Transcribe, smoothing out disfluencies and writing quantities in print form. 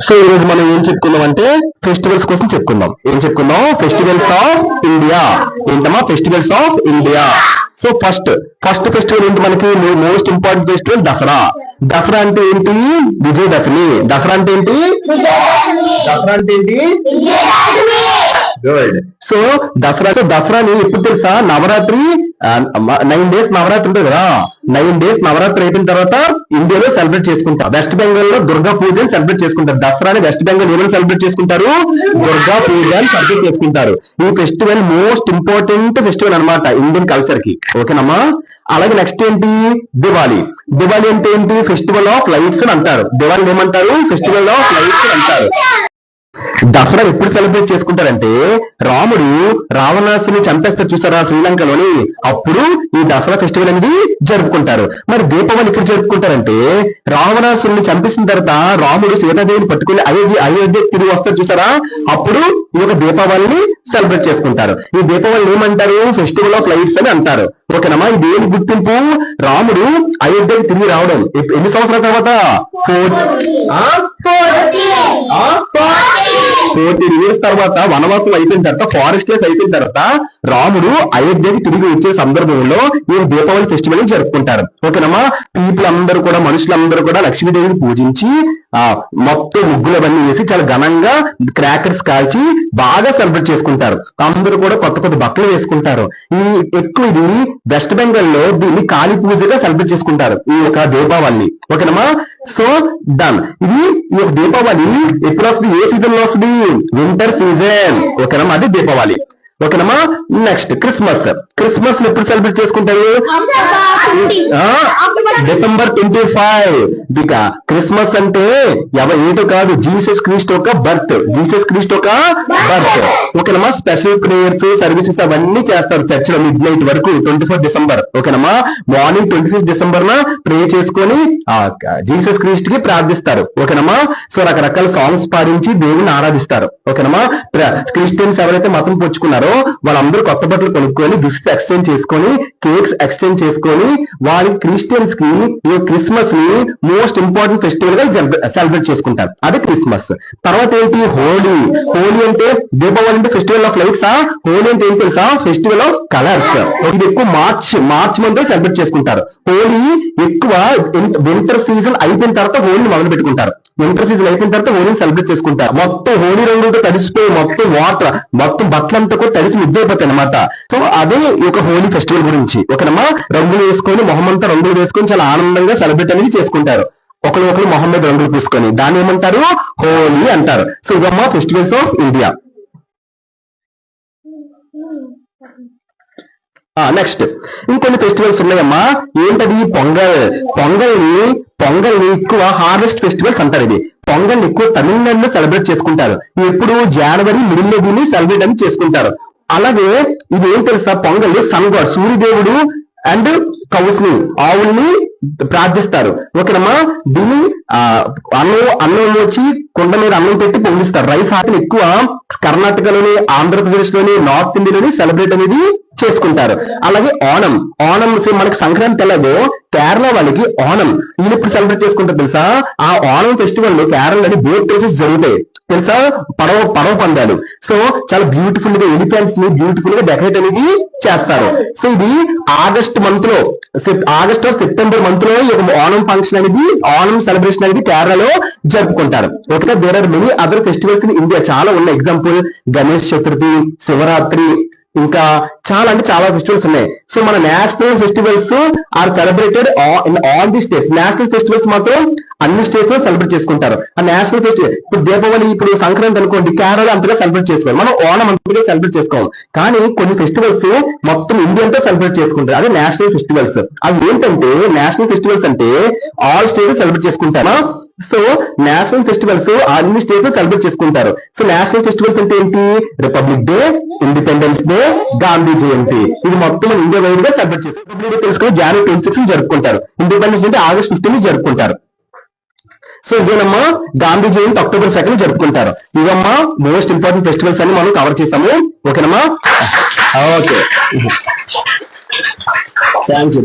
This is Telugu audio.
సో ఈ రోజు మనం ఏం చెప్పుకుందాం అంటే ఫెస్టివల్స్ కోసం చెప్పుకుందాం. ఏం చెప్పుకుందాం? Festivals of India. ఏంటమ్మా? Festivals of India. So first festival ఏంటి మనకి? Most important festival Dasara. Dasara అంటే ఏంటి? విజయదశమి. దసరా అంటే ఏంటి? దసరా అంటే ఏంటి? గుడ్. సో దసరాని ఎప్పుడు తెలుసా? నవరాత్రి 9 days నవరాత్రి ఉంటుంది కదా. 9 days నవరాత్రి అయిపోయిన తర్వాత ఇండియాలో సెలబ్రేట్ చేసుకుంటారు. వెస్ట్ బెంగాల్ లో దుర్గా పూజని సెలబ్రేట్ చేసుకుంటారు. దసరాని వెస్ట్ బెంగాల్ ఏమైనా సెలబ్రేట్ చేసుకుంటారు? దుర్గా పూజ అని సెలబ్రేట్ చేసుకుంటారు. ఈ ఫెస్టివల్ మోస్ట్ ఇంపార్టెంట్ ఫెస్టివల్ అనమాట ఇండియన్ కల్చర్ కి. ఓకేనమ్మా? అలాగే నెక్స్ట్ ఏంటి? దివాళీ. దివాళీ అంటే ఏంటి? ఫెస్టివల్ ఆఫ్ లైట్స్ అని అంటారు. దివాళీ ఏమంటారు? ఫెస్టివల్ ఆఫ్ లైట్స్ అని అంటారు. దసరా ఎప్పుడు సెలబ్రేట్ చేసుకుంటారంటే రాముడు రావణాసుని చంపేస్తారు చూసారా శ్రీలంకలోని, అప్పుడు ఈ దసరా ఫెస్టివల్ అనేది జరుపుకుంటారు. మరి దీపావళి ఎప్పుడు జరుపుకుంటారంటే రావణాసుని చంపేసిన తర్వాత రాముడు సీతాదేవిని పట్టుకుని అయోధ్య తిరిగి వస్తారు చూసారా, అప్పుడు ఈ యొక్క దీపావళిని సెలబ్రేట్ చేసుకుంటారు. ఈ దీపావళిని ఏమంటారు? ఫెస్టివల్ ఆఫ్ లైట్స్ అని అంటారు. ఓకేనమ్మా? ఇది ఏం గుర్తింపు? రాముడు అయోధ్యకి తిరిగి రావడం ఎన్ని సంవత్సరాల తర్వాత? 14 years తర్వాత వనవాసం అయిపోయిన తర్వాత, ఫారెస్ట్ లైఫ్ అయిపోయిన తర్వాత రాముడు అయోధ్యకి తిరిగి వచ్చే సందర్భంలో ఈ దీపావళి ఫెస్టివల్ జరుపుకుంటారు. ఓకేనమ్మా? పీపుల్ అందరూ కూడా, మనుషులందరూ కూడా లక్ష్మీదేవిని పూజించి మొత్తం ముగ్గులు అవన్నీ వేసి చాలా ఘనంగా క్రాకర్స్ కాల్చి బాగా సెలబ్రేట్ చేసుకుంటారు. అందరూ కూడా కొత్త కొత్త బట్టలు వేసుకుంటారు. ఎక్కువ ఇది వెస్ట్ బెంగాల్ లో దీన్ని కాళీ పూజగా సెలబ్రేట్ చేసుకుంటారు ఈ యొక్క దీపావళిని. ఓకేనమ్మా? So done. ఇది ఈ యొక్క దీపావళి ఎప్పుడు వస్తుంది? ఏ సీజన్ లో వస్తుంది? Winter season. ఓకేనమ్మా? అది దీపావళి. ఓకేనమ్మా? Next Christmas. క్రిస్మస్ ఎప్పుడు సెలబ్రేట్ చేసుకుంటారు? December 25. ఇక క్రిస్మస్ అంటే ఏటో కాదు, జీసస్ క్రీస్ట్ ఒక బర్త్. జీసస్ క్రీస్ట్ ఒక బర్త్. ఓకేనమ్మా? స్పెషల్ ప్రేయర్స్, సర్వీసెస్ అవన్నీ చేస్తారు చర్చ్ లో మిడ్ నైట్ వరకు 24 December. ఓకేనమ్మా? మార్నింగ్ 25 December ప్రే చేసుకొని జీసస్ క్రీస్ట్ కి ప్రార్థిస్తారు. ఓకేనమ్మా? సో రకరకాల సాంగ్స్ పాడించి దేవుని ఆరాధిస్తారు. ఓకేనమ్మా? క్రిస్టియన్స్ ఎవరైతే మతం పుచ్చుకున్నారో వాళ్ళందరూ కొత్త బట్టలు కొనుక్కొని గిఫ్ట్స్ ఎక్స్చేంజ్ చేసుకొని కేక్స్ ఎక్స్చేంజ్ చేసుకొని వాళ్ళ క్రిస్టియన్స్ కి ఈ క్రిస్మస్ ని మోస్ట్ ఇంపార్టెంట్ ఫెస్టివల్ గా సెలబ్రేట్ చేసుకుంటారు. అది క్రిస్మస్. తర్వాత ఏంటి? హోలీ. హోలీ అంటే దీపావళి అంటే ఫెస్టివల్ ఆఫ్ లైట్స్. హోలీ అంటే ఏంటి తెలుసా? Festival of colours. ఇది ఎక్కువ మార్చ్ మంత్ లో సెలబ్రేట్ చేసుకుంటారు. హోలీ ఎక్కువ వింటర్ సీజన్ అయిపోయిన తర్వాత హోలీని మొదలు పెట్టుకుంటారు. వింటర్ సీజన్ అయిపోయిన తర్వాత హోలీని సెలబ్రేట్ చేసుకుంటారు. మొత్తం హోలీ రంగులతో తడిసిపోయి మొత్తం వాటర్ మొత్తం బట్టలంతా కూడా తడిసి మిద్దైపోతాయి అనమాట. సో అదే ఈ యొక్క హోలీ ఫెస్టివల్ గురించి. ఓకేనమ్మా? రంగులు వేసుకొని మొహమంతా రంగులు వేసుకొని చాలా ఆనందంగా సెలబ్రేట్ అనేది చేసుకుంటారు. ఒకరు మొహం మీద రంగులు పూసుకొని దాన్ని ఏమంటారు? హోలీ అంటారు. సో ఇవమ్మా ఫెస్టివల్స్ ఆఫ్ ఇండియా. నెక్స్ట్ ఇంకొన్ని ఫెస్టివల్స్ ఉన్నాయమ్మా. ఏంటది? పొంగల్ని ఎక్కువ హార్వెస్ట్ ఫెస్టివల్స్ అంటారు. ఇది పొంగల్ ఎక్కువ తమిళనాడులో సెలబ్రేట్ చేసుకుంటారు. ఎప్పుడు? జనవరి మిడిల్ లో దీన్ని సెలబ్రేట్ అని చేసుకుంటారు. అలాగే ఇది ఏం తెలుసా? పొంగల్ సన్ గాడ్ సూర్యదేవుడు అండ్ కౌస్ ని, ఆవుల్ని ప్రార్థిస్తారు. ఓకేనమ్మా? దీన్ని అన్నం వచ్చి కొండ మీద అన్నం పెట్టి పొంగిస్తారు. రైస్ ఆటలు ఎక్కువ కర్ణాటకలోని, ఆంధ్రప్రదేశ్ లోని, నార్త్ ఇండియాలోని సెలబ్రేట్ అనేది చేసుకుంటారు. అలాగే ఓణం మనకి సంక్రాంతి ఎలాగో కేరళ వాళ్ళకి ఓణం వీళ్ళు ఎప్పుడు సెలబ్రేట్ చేసుకుంటారు తెలుసా? ఆ ఓణం ఫెస్టివల్ లో కేరళలోని బోట్ రేసెస్ జరుగుతాయి తెలుసా? పడవ పందాలు. సో చాలా బ్యూటిఫుల్ గా ఎలిఫెంట్స్ ని బ్యూటిఫుల్ గా డెకరేట్ అనేది చేస్తారు. సో ఇది ఆగస్ట్ సెప్టెంబర్ మంత్ లో ఈ ఓణం ఫంక్షన్ అనేది, ఓణం సెలబ్రేషన్ అనేది కేరళలో జరుపుకుంటారు. Okay? There are many other festivals in India. చాలా ఉన్నాయి. ఎగ్జాంపుల్ గణేష్ చతుర్థి, శివరాత్రి, ఇంకా చాలా ఫెస్టివల్స్ ఉన్నాయి. సో మన national festivals are celebrated in all the states. National festivals మాత్రం అన్ని స్టేట్స్ లో సెలబ్రేట్ చేసుకుంటారు. ఆ నేషనల్ ఫెస్టివల్ ఇప్పుడు దీపావళి, ఇప్పుడు సంక్రాంతి అనుకోండి, కేరళ అంతగా సెలబ్రేట్ చేసుకోవాలి. మనం ఓణం అంతగా సెలబ్రేట్ చేసుకోవాలి. కానీ కొన్ని ఫెస్టివల్స్ మొత్తం ఇండియా అంతా సెలబ్రేట్ చేసుకుంటారు. అదే నేషనల్ ఫెస్టివల్స్. అవి ఏంటంటే నేషనల్ ఫెస్టివల్స్ అంటే ఆల్ స్టేట్స్ సెలబ్రేట్ చేసుకుంటారా? సో నేషనల్ ఫెస్టివల్స్ అన్ని స్టేట్స్ సెలబ్రేట్ చేసుకుంటారు. సో నేషనల్ ఫెస్టివల్స్ అంటే ఏంటి? Republic day, independence day, Gandhi Jayanti. ఇది మొత్తం ఇండియా వైడ్ గా సెలబ్రేట్ చేస్తారు. రిపబ్లిక్ డే తెలుసుకుని జనవరి 26 జరుపుకుంటారు. ఇండిపెండెన్స్ డే August 15 జరుపుకుంటారు. సో ఇదేనమ్మా గాంధీ జయంతి October 2 జరుపుకుంటారు. ఇవమ్మా మోస్ట్ ఇంపార్టెంట్ ఫెస్టివల్స్ అని మనం కవర్ చేసాము. ఓకేనమ్మా? ఓకే. Thank you.